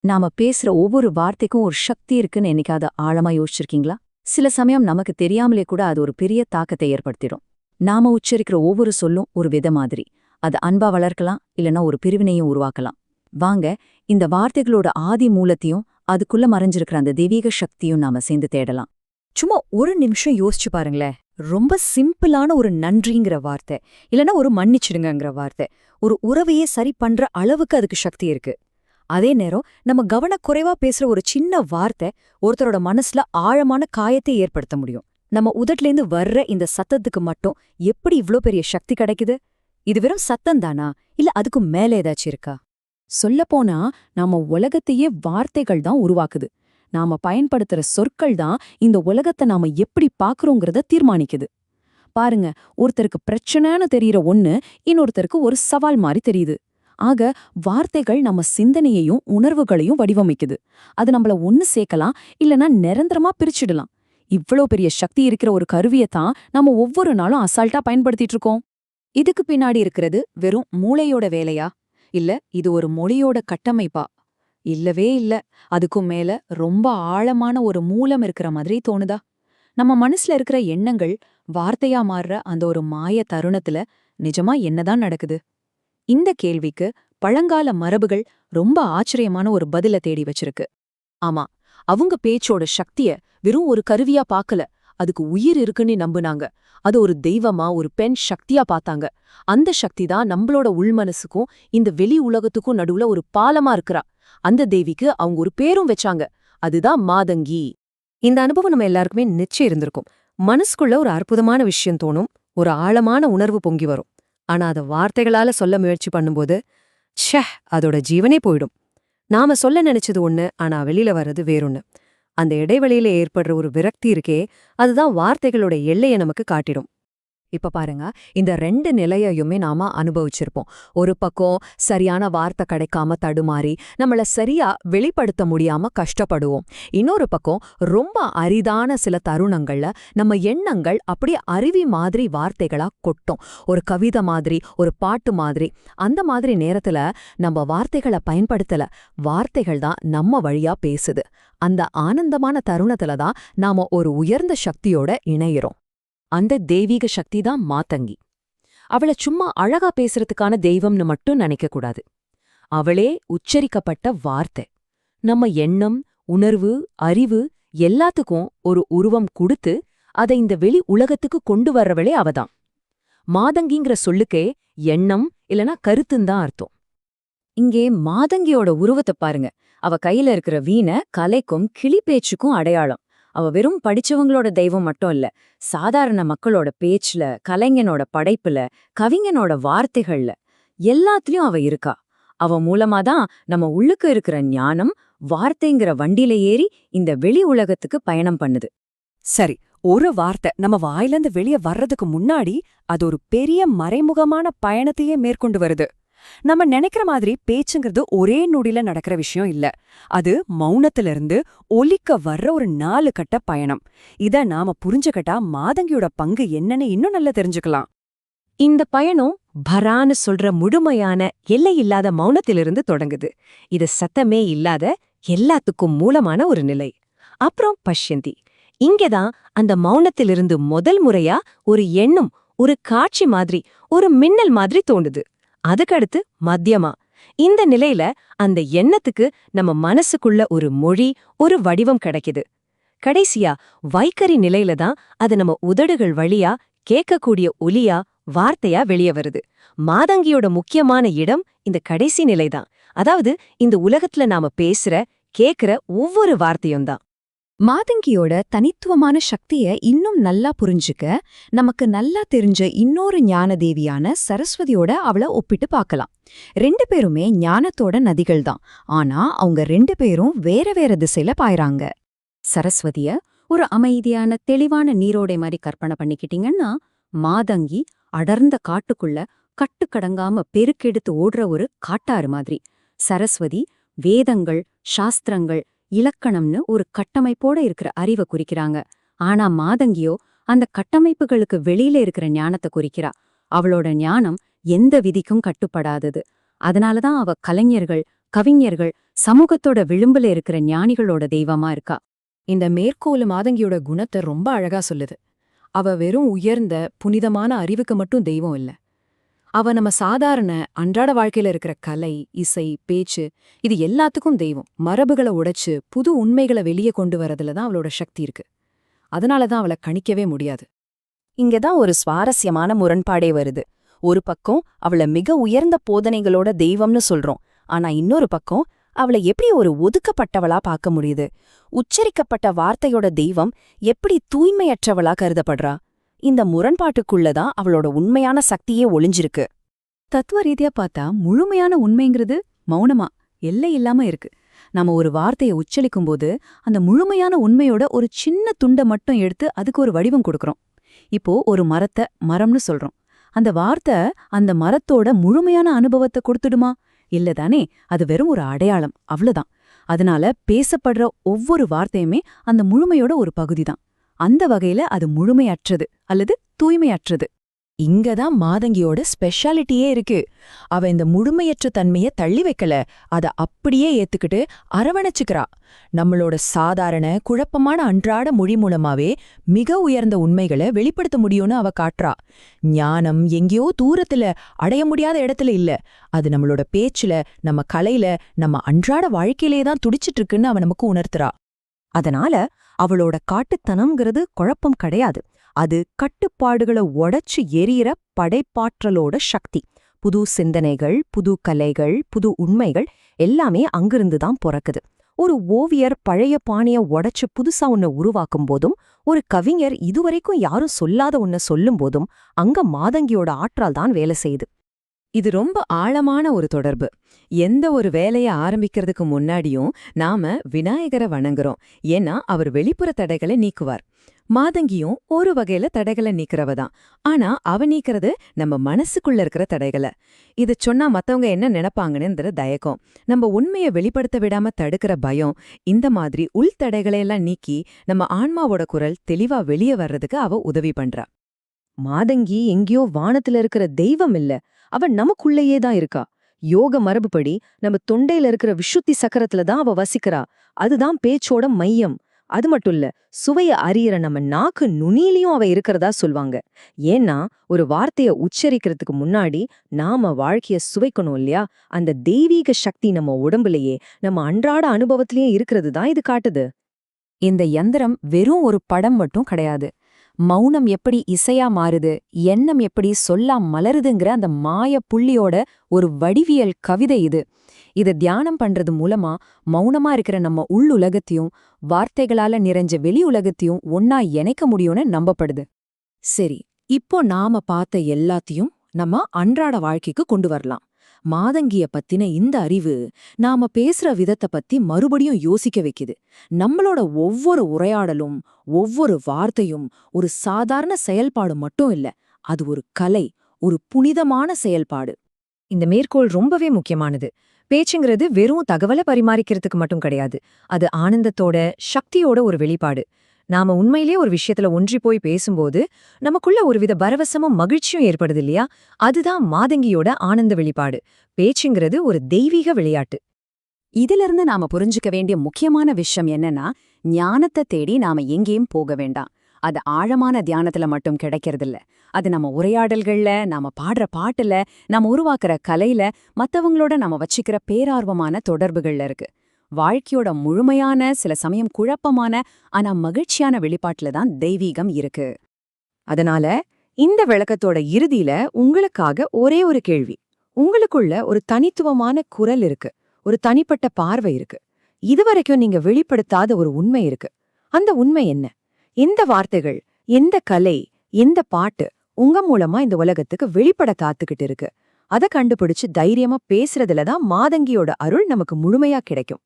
நாம பேசுற ஒவ்வொரு வார்த்தைக்கும் ஒரு சக்தி இருக்குன்னு என்னைக்காவது ஆழமா யோசிச்சிருக்கீங்களா? சில சமயம் நமக்கு தெரியாமலே கூட அது ஒரு பெரிய தாக்கத்தை ஏற்படுத்திடும். நாம உச்சரிக்கிற ஒவ்வொரு சொல்லும் ஒரு வித மாதிரி. அது அன்பா வளர்க்கலாம், இல்லனா ஒரு பிரிவினையும் உருவாக்கலாம். வாங்க, இந்த வார்த்தைகளோட ஆதி மூலத்தையும் அதுக்குள்ள மறைஞ்சிருக்கிற அந்த தெய்வீக சக்தியும் நாம சேர்ந்து தேடலாம். சும்மா ஒரு நிமிஷம் யோசிச்சு பாருங்களேன். ரொம்ப சிம்பிளான ஒரு நன்றிங்கிற வார்த்தை, இல்லனா ஒரு மன்னிச்சிடுங்கங்கிற வார்த்தை, ஒரு உறவையே சரி பண்ற அளவுக்கு அதுக்கு சக்தி இருக்கு. அதே நேரம் நம்ம கவனக்குறைவா பேசுற ஒரு சின்ன வார்த்தை ஒருத்தரோட மனசுல ஆழமான காயத்தை ஏற்படுத்த முடியும். நம்ம உதட்லேருந்து வர்ற இந்த சத்தத்துக்கு மட்டும் எப்படி இவ்ளோ பெரிய சக்தி கிடைக்குது? இது வெறும் சத்தம் தானா, இல்ல அதுக்கு மேல ஏதாச்சும் இருக்கா? சொல்லப்போனா, நாம உலகத்தையே வார்த்தைகள் தான் உருவாக்குது. நாம பயன்படுத்துற சொற்கள் தான் இந்த உலகத்தை நாம எப்படி பாக்குறோங்கிறத தீர்மானிக்குது. பாருங்க, ஒருத்தருக்கு பிரச்சனைன்னு தெரியற ஒண்ணு இன்னொருத்தருக்கு ஒரு சவால் மாதிரி தெரியுது. ஆக, வார்த்தைகள் நம்ம சிந்தனையையும் உணர்வுகளையும் வடிவமைக்குது. அது நம்மள ஒன்னு சேர்க்கலாம், இல்லனா நிரந்தரமா பிரிச்சிடலாம். இவ்ளோ பெரிய சக்தி இருக்கிற ஒரு கருவியத்தான் நம்ம ஒவ்வொரு நாளும் அசால்ட்டா பயன்படுத்திட்டு இருக்கோம். இதுக்கு பின்னாடி இருக்கிறது வெறும் மூளையோட வேலையா, இல்ல இது ஒரு மொழியோட கட்டமைப்பா? இல்லவே இல்ல. அதுக்கும் மேல ரொம்ப ஆழமான ஒரு மூலம் இருக்கிற மாதிரி தோணுதா? நம்ம மனசுல இருக்கிற எண்ணங்கள் வார்த்தையா மாறுற அந்த ஒரு மாய தருணத்துல நிஜமா என்னதான் நடக்குது? இந்த கேள்விக்கு பழங்கால மரபுகள் ரொம்ப ஆச்சரியமான ஒரு பதில தேடி வச்சிருக்கு. ஆமா, அவங்க பேச்சோட சக்திய வெறும் ஒரு கருவியா பார்க்கல, அதுக்கு உயிர் இருக்குன்னு நம்புனாங்க. அது ஒரு தெய்வமா, ஒரு பெண் சக்தியா பார்த்தாங்க. அந்த சக்தி தான் நம்மளோட உள்மனசுக்கும் இந்த வெளி உலகத்துக்கும் நடுவுல ஒரு பாலமா இருக்கிறா. அந்த தேவிக்கு அவங்க ஒரு பேரும் வச்சாங்க. அதுதான் மாதங்கி. இந்த அனுபவம் நம்ம எல்லாருக்குமே நிச்சயம் இருந்திருக்கும். மனசுக்குள்ள ஒரு அற்புதமான விஷயம் தோணும், ஒரு ஆழமான உணர்வு பொங்கி வரும். ஆனா அத வார்த்தைகளால சொல்ல முயற்சி பண்ணும்போது அதோட ஜீவனே போயிடும். நாம சொல்ல நினைச்சது ஒண்ணு, ஆனா வெளியில வர்றது வேறொன்னு. அந்த இடைவெளியில ஏற்படுற ஒரு விரக்தி இருக்கே, அதுதான் வார்த்தைகளோட எல்லையை நமக்கு காட்டிடும். இப்ப பாருங்க, இந்த 2 நிலையையுமே நாம அனுபவிச்சிருப்போம். ஒரு பக்கம் சரியான வார்த்தை கிடைக்காம தடுமாறி நம்மள சரியா வெளிப்படுத்த முடியாம கஷ்டப்படுவோம். இன்னொரு பக்கம் ரொம்ப அரிதான சில தருணங்கள்ல நம்ம எண்ணங்கள் அப்படியே அருவி மாதிரி வார்த்தைகளா கொட்டும். ஒரு கவிதை மாதிரி, ஒரு பாட்டு மாதிரி. அந்த மாதிரி நேரத்துல நம்ம வார்த்தைகளை பயன்படுத்தல, வார்த்தைகள் தான் நம்ம வழியா பேசுது. அந்த ஆனந்தமான தருணத்துல தான் நாம ஒரு உயர்ந்த சக்தியோட இணையிறோம். அந்த தெய்வீக சக்தி தான் மாதங்கி. அவள சும்மா அழகா பேசுறதுக்கான தெய்வம்னு மட்டும் நினைக்க கூடாது. அவளே உச்சரிக்கப்பட்ட வார்த்தை. நம்ம எண்ணம், உணர்வு, அறிவு எல்லாத்துக்கும் ஒரு உருவம் கொடுத்து அதை இந்த வெளி உலகத்துக்கு கொண்டு வர்றவளே அவதான். மாதங்கிங்கிற சொல்லுக்கே எண்ணம் இல்லனா கருத்துந்தான் அர்த்தம். இங்கே மாதங்கியோட உருவத்தை பாருங்க. அவ கையில இருக்கிற வீணை கலைக்கும் கிளி பேச்சுக்கும் அடையாளம். அவ வெறும் படிச்சவங்களோட தெய்வம் மட்டும் இல்ல, சாதாரண மக்களோட பேச்சுல, கலைஞனோட படைப்புல, கவிஞனோட வார்த்தைகள்ல எல்லாத்துலயும் அவ இருக்கா. அவ மூலமாதான் நம்ம உள்ளுக்கு இருக்கிற ஞானம் வார்த்தைங்கிற வண்டியில ஏறி இந்த வெளி உலகத்துக்கு பயணம் பண்ணுது. சரி, ஒரு வார்த்தை நம்ம வாயிலிருந்து வெளியே வர்றதுக்கு முன்னாடி அது ஒரு பெரிய மறைமுகமான பயணத்தையே மேற்கொண்டு வருது. நம்ம நினைக்கிற மாதிரி பேச்சுங்கிறது ஒரே நொடியில நடக்கிற விஷயம் இல்ல. அது மௌனத்திலிருந்து ஒலிக்க வர்ற ஒரு 4 கட்ட பயணம். இத நாம புரிஞ்சுக்கிட்டா மாதங்கியோட பங்கு என்னன்னு இன்னும் நல்லா தெரிஞ்சுக்கலாம். இந்த பயணம் பரான்னு சொல்ற முழுமையான எல்லையில்லாத மௌனத்திலிருந்து தொடங்குது. இது சத்தமே இல்லாத எல்லாத்துக்கும் மூலமான ஒரு நிலை. அப்புறம் பஷ்யந்தி. இங்கதான் அந்த மௌனத்திலிருந்து முதல் முறையா ஒரு எண்ணம், ஒரு காட்சி மாதிரி, ஒரு மின்னல் மாதிரி தோண்டுது. அதுக்கடுத்து மத்தியமா. இந்த நிலையில அந்த எண்ணத்துக்கு நம்ம மனசுக்குள்ள ஒரு மொழி, ஒரு வடிவம் கிடைக்குது. கடைசியா வைக்கரி நிலையில தான் அது நம்ம உதடுகள் வழியா கேட்கக்கூடிய ஒலியா, வார்த்தையா வெளியே வருது. மாதங்கியோட முக்கியமான இடம் இந்த கடைசி நிலைதான். அதாவது இந்த உலகத்துல நாம பேசுற, கேக்குற ஒவ்வொரு வார்த்தையும் தான். மாதங்கியோட தனித்துவமான சக்திய இன்னும் நல்லா புரிஞ்சுக்க நமக்கு நல்லா தெரிஞ்ச இன்னொரு ஞான தேவியான சரஸ்வதியோட அவளை ஒப்பிட்டு பார்க்கலாம். 2 பேருமே ஞானத்தோட நதிகள் தான். ஆனா அவங்க 2 பேரும் வேற வேற திசையில பாயறாங்க. சரஸ்வதிய ஒரு அமைதியான தெளிவான நீரோடை மாதிரி கற்பனை பண்ணிக்கிட்டீங்கன்னா, மாதங்கி அடர்ந்த காட்டுக்குள்ள கட்டுக்கடங்காம பெருக்கெடுத்து ஓடுற ஒரு காட்டாறு மாதிரி. சரஸ்வதி வேதங்கள், சாஸ்திரங்கள், இலக்கணம்னு ஒரு கட்டமைப்போட இருக்கிற அறிவை குறிக்கிறாங்க. ஆனா மாதங்கியோ அந்த கட்டமைப்புகளுக்கு வெளியில இருக்கிற ஞானத்தை குறிக்கிறா. அவளோட ஞானம் எந்த விதிக்கும் கட்டுப்படாதது. அதனாலதான் அவ கலைஞர்கள், கவிஞர்கள், சமூகத்தோட விளிம்புல இருக்கிற ஞானிகளோட தெய்வமா இருக்கா. இந்த மேற்கோள் மாதங்கியோட குணத்தை ரொம்ப அழகா சொல்லுது. அவ வெறும் உயர்ந்த புனிதமான அறிவுக்கு மட்டும் தெய்வம் இல்ல. அவ நம்ம சாதாரண அன்றாட வாழ்க்கையில இருக்கிற கலை, இசை, பேச்சு இது எல்லாத்துக்கும் தெய்வம். மரபுகளை உடைச்சு புது உண்மைகளை வெளியே கொண்டு வரதுல தான் அவளோட சக்தி இருக்கு. அதனாலதான் அவளை கணிக்கவே முடியாது. இங்கதான் ஒரு சுவாரஸ்யமான முரண்பாடே வருது. ஒரு பக்கம் அவள மிக உயர்ந்த போதனைகளோட தெய்வம்னு சொல்றோம். ஆனா இன்னொரு பக்கம் அவளை எப்படி ஒரு ஒதுக்கப்பட்டவளா பார்க்க முடியுது? உச்சரிக்கப்பட்ட வார்த்தையோட தெய்வம் எப்படி தூய்மையற்றவளா கருதப்படுறா? இந்த முரண்பாட்டுக்குள்ளதான் அவளோட உண்மையான சக்தியே ஒளிஞ்சிருக்கு. தத்துவ ரீதியா பார்த்தா முழுமையான உண்மைங்கிறது மௌனமா எல்லை இல்லாம இருக்கு. நாம ஒரு வார்த்தையை உச்சரிக்கும்போது அந்த முழுமையான உண்மையோட ஒரு சின்ன துண்டை மட்டும் எடுத்து அதுக்கு ஒரு வடிவம் கொடுக்கறோம். இப்போ ஒரு மரத்தை மரம்னு சொல்றோம். அந்த வார்த்தை அந்த மரத்தோட முழுமையான அனுபவத்தை கொடுத்துடுமா? இல்லதானே. அது வெறும் ஒரு அடையாளம், அவ்வளவுதான். அதனால பேசப்படுற ஒவ்வொரு வார்த்தையுமே அந்த முழுமையோட ஒரு பகுதிதான். அந்த வகையில அது முழுமையற்றது அல்லது தூய்மையற்றது. இங்கதான் மாதங்கியோட ஸ்பெஷாலிட்டியே இருக்கு. அவ இந்த முழுமையற்ற தன்மைய தள்ளி வைக்கல, அத அப்படியே ஏத்துக்கிட்டு அரவணைச்சுக்கிறா. நம்மளோட சாதாரண குழப்பமான அன்றாட மொழி மூலமாவே மிக உயர்ந்த உண்மைகளை வெளிப்படுத்த முடியும்னு அவ காட்டுறா. ஞானம் எங்கேயோ தூரத்துல அடைய முடியாத இடத்துல இல்ல, அது நம்மளோட பேச்சுல, நம்ம கலையில, நம்ம அன்றாட வாழ்க்கையிலே தான் துடிச்சிட்டு இருக்குன்னு அவ நமக்கு உணர்த்துறா. அதனால அவளோட காட்டுத்தனம்ங்கிறது குழப்பம் கிடையாது. அது கட்டுப்பாடுகளை உடைச்சு எரியற படைப்பாற்றலோட சக்தி. புது சிந்தனைகள், புது கலைகள், புது உண்மைகள் எல்லாமே அங்கிருந்துதான் பிறக்குது. ஒரு ஓவியர் பழைய பாணிய உடைச்சு புதுசா ஒன்ன உருவாக்கும் போதும், ஒரு கவிஞர் இதுவரைக்கும் யாரும் சொல்லாத ஒன்ன சொல்லும் போதும் அங்க மாதங்கியோட ஆற்றல் தான் வேலை செய்யுது. இது ரொம்ப ஆழமான ஒரு தொடர்பு. எந்த ஒரு வேலைய ஆரம்பிக்கிறதுக்கு முன்னாடியும் நாம விநாயகரை வணங்குறோம். ஏன்னா அவர் வெளிப்புற தடைகளை நீக்குவார். மாதங்கியும் ஒரு வகையில தடைகளை நீக்கிறவதான். ஆனா அவ நீக்கிறது நம்ம மனசுக்குள்ள இருக்கிற தடைகளை. இத சொன்னா மத்தவங்க என்ன நினைப்பாங்கன்னு தயக்கம், நம்ம உண்மையை வெளிப்படுத்த விடாம தடுக்கிற பயம், இந்த மாதிரி உள் தடைகளையெல்லாம் நீக்கி நம்ம ஆன்மாவோட குரல் தெளிவா வெளியே வர்றதுக்கு அவ உதவி பண்றா. மாதங்கி எங்கேயோ வானத்துல இருக்கிற தெய்வம் இல்ல, அவ நமக்குள்ளேயே தான் இருக்கா. யோக மரபுப்படி நம்ம தொண்டையில இருக்கிற விசுத்தி சக்கரத்துல தான் அவ வசிக்கிறா. அதுதான் பேச்சோட மையம். அது மட்டும் இல்ல, சுவைய அறியற நம்ம நாக்கு நுனியிலையும் அவ இருக்கிறதா சொல்வாங்க. ஏன்னா ஒரு வார்த்தைய உச்சரிக்கிறதுக்கு முன்னாடி நாம வாழ்க்கைய சுவைக்கணும் இல்லையா? அந்த தெய்வீக சக்தி நம்ம உடம்புலயே, நம்ம அன்றாட அனுபவத்திலேயே இருக்கிறது தான் இது காட்டுது. இந்த யந்திரம் வெறும் ஒரு படம் மட்டும் கிடையாது. மௌனம் எப்படி இசையா மாறுது, எண்ணம் எப்படி சொல்லா மலருதுங்கிற அந்த மாய புள்ளியோட ஒரு வடிவியல் கவிதை இது. இத தியானம் பண்றது மூலமா மௌனமா இருக்கிற நம்ம உள்ளுலகத்தையும் வார்த்தைகளால நிறைஞ்ச வெளி உலகத்தையும் ஒன்னா இணைக்க முடியும்னு நம்பப்படுது. சரி, இப்போ நாம பார்த்த எல்லாத்தையும் நம்ம அன்றாட வாழ்க்கைக்கு கொண்டு வரலாம். மாதங்கிய பத்தின இந்த அறிவு நாம பேசுற விதத்தை பத்தி மறுபடியும் யோசிக்க வைக்குது. நம்மளோட ஒவ்வொரு உரையாடலும், ஒவ்வொரு வார்த்தையும் ஒரு சாதாரண செயல்பாடு மட்டும் இல்ல, அது ஒரு கலை, ஒரு புனிதமான செயல்பாடு. இந்த மேற்கோள் ரொம்பவே முக்கியமானது. பேச்சுங்கிறது வெறும் தகவலை பரிமாறிக்கிறதுக்கு மட்டும் கிடையாது. அது ஆனந்தத்தோட, சக்தியோட ஒரு வெளிப்பாடு. நாம உண்மையிலே ஒரு விஷயத்துல ஒன்றி போய் பேசும்போது நமக்குள்ள ஒருவித பரவசமும் மகிழ்ச்சியும் ஏற்படுது இல்லையா? அதுதான் மாதங்கியோட ஆனந்த வெளிப்பாடு. பேச்சுங்கிறது ஒரு தெய்வீக விளையாட்டு. இதிலிருந்து நாம புரிஞ்சுக்க வேண்டிய முக்கியமான விஷயம் என்னன்னா, ஞானத்தை தேடி நாம எங்கேயும் போக வேண்டாம். அது ஆழமான தியானத்துல மட்டும் கிடைக்கிறதில்ல. அது நம்ம உரையாடல்கள்ல, நாம பாடுற பாட்டுல, நாம உருவாக்குற கலையில, மத்தவங்களோட நாம வச்சுக்கிற பேரார்வமான தொடர்புகள்ல இருக்கு. வாழ்க்கையோட முழுமையான, சில சமயம் குழப்பமான, ஆனா மகிழ்ச்சியான வெளிப்பாட்டுல தான் தெய்வீகம் இருக்கு. அதனால இந்த விளக்கத்தோட இறுதியில உங்களுக்காக ஒரே ஒரு கேள்வி. உங்களுக்குள்ள ஒரு தனித்துவமான குரல் இருக்கு, ஒரு தனிப்பட்ட பார்வை இருக்கு, இதுவரைக்கும் நீங்க வெளிப்படுத்தாத ஒரு உண்மை இருக்கு. அந்த உண்மை என்ன? எந்த வார்த்தைகள், எந்த கலை, எந்த பாட்டு உங்க மூலமா இந்த உலகத்துக்கு வெளிப்பட காத்துக்கிட்டு இருக்கு? அதை கண்டுபிடிச்சு தைரியமா பேசுறதுலதான் மாதங்கியோட அருள் நமக்கு முழுமையா கிடைக்கும்.